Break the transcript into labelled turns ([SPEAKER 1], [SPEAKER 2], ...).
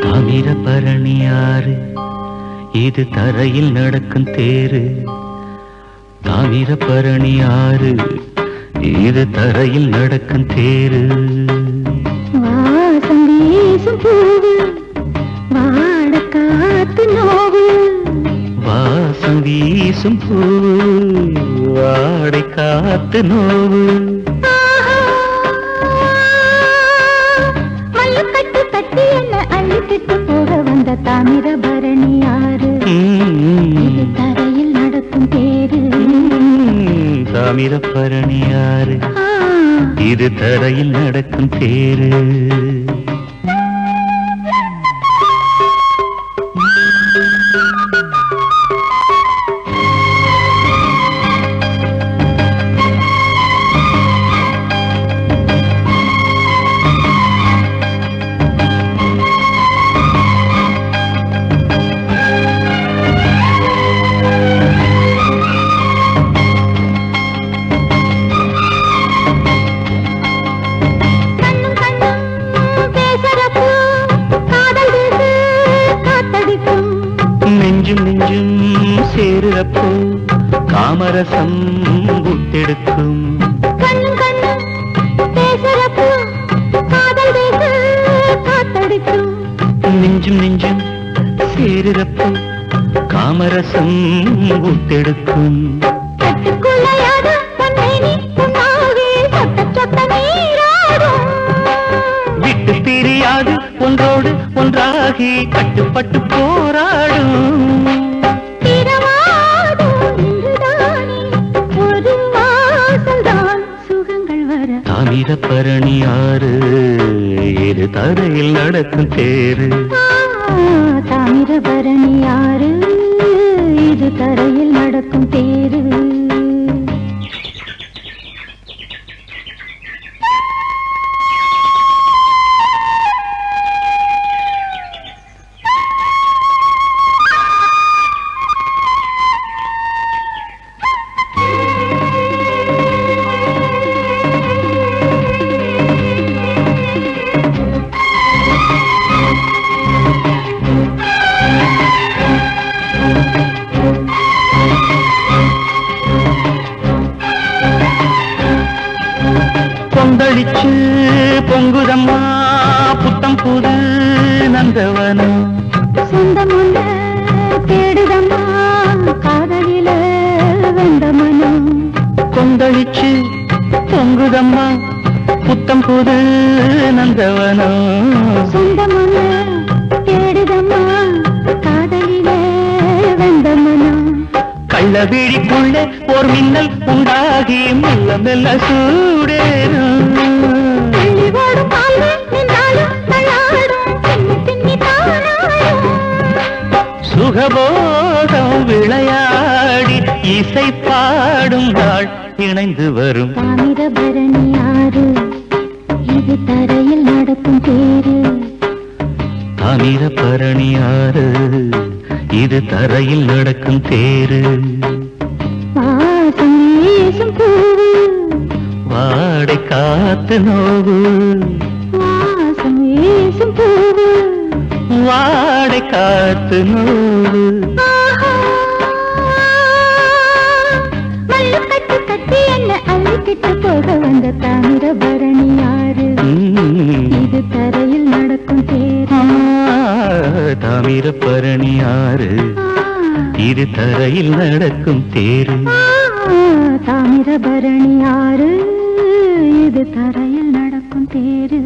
[SPEAKER 1] தாமிரபரணி ஆறு இது தரையில் நடக்கும் தேரு. தாமிரபரணி ஆறு இது தரையில் நடக்கும் தேரு.
[SPEAKER 2] வாசம் வீசும் பூவு வாட காத்து நோவு.
[SPEAKER 1] வாசம் வீசும் பூவு வாடை காத்து நோவு.
[SPEAKER 2] மல்லுக்கட்டு கட்டி என்ன அள்ளிக்கிட்டு போக வந்த தாமிரபரணி ஆறு இது தரையில் நடக்கும் தேரு.
[SPEAKER 1] தாமிரபரணி ஆறு இது தரையில் நடக்கும் தேரு. நெஞ்சும் நெஞ்சும் சேருறப்போ காமரசம் ஊத்தெடுக்கும்.
[SPEAKER 2] கண்ணும் கண்ணும் பேசுறப்போ காதல் பேச காத்தடிக்கும்.
[SPEAKER 1] நெஞ்சும் நெஞ்சும் சேருறப்போ காமரசம் ஊத்தெடுக்கும்.
[SPEAKER 2] கட்டுக்குள்ளையாத பொன்னேனி உன்னாவே சொட்ட சொட்ட நீராடும்.
[SPEAKER 1] விட்டு பிரியாது ஒன்றோடு ஒன்றாகி கட்டுப்பட்டு போராடும். தாமிரபரணி ஆறு இது தரையில் நடக்கும் தேரு.
[SPEAKER 2] தாமிரபரணி ஆறு இது தரையில் நடக்கும் தேரு.
[SPEAKER 1] கொந்தளிச்சு பொங்குதம்மா புத்தம் புது நந்தவனம்.
[SPEAKER 2] சொந்தம் ஒன்று தேடுதம்மா காதலில வந்த மனம்.
[SPEAKER 1] கொந்தளிச்சு பொங்குதம்மா புத்தம் புது நந்தவனம்.
[SPEAKER 2] சொந்தம் ஒன்று தேடுதம்மா காதலில வந்த மனம்.
[SPEAKER 1] கள்ளவிழிக்குள்ள ஓர் மின்னல் உண்டாகி மெல்ல மெல்ல சூடேறும். சுகபோகம் விளையாடி இசை பாடும் நாள் இணைந்து வரும்.
[SPEAKER 2] தாமிரபரணி ஆறு இது தரையில் நடக்கும் தேரு.
[SPEAKER 1] தாமிரபரணி ஆறு இது தரையில் நடக்கும் தேரு.
[SPEAKER 2] வாசம் வீசும் பூவு
[SPEAKER 1] வாடை காத்து நோவு.
[SPEAKER 2] வாசம் வீசும் பூவு
[SPEAKER 1] வாடை காத்து நோவு.
[SPEAKER 2] மல்லுக்கட்டு கட்டி என்ன அள்ளிக்கிட்டு போக வந்த தாமிரபரணி ஆறு இது தரையில் நடக்கும் தேரு.
[SPEAKER 1] தாமிரபரணி ஆறு இது தரையில் நடக்கும் தேரு.
[SPEAKER 2] தாமிரபரணி ஆறு இது தரையில் நடக்கும் தேரு.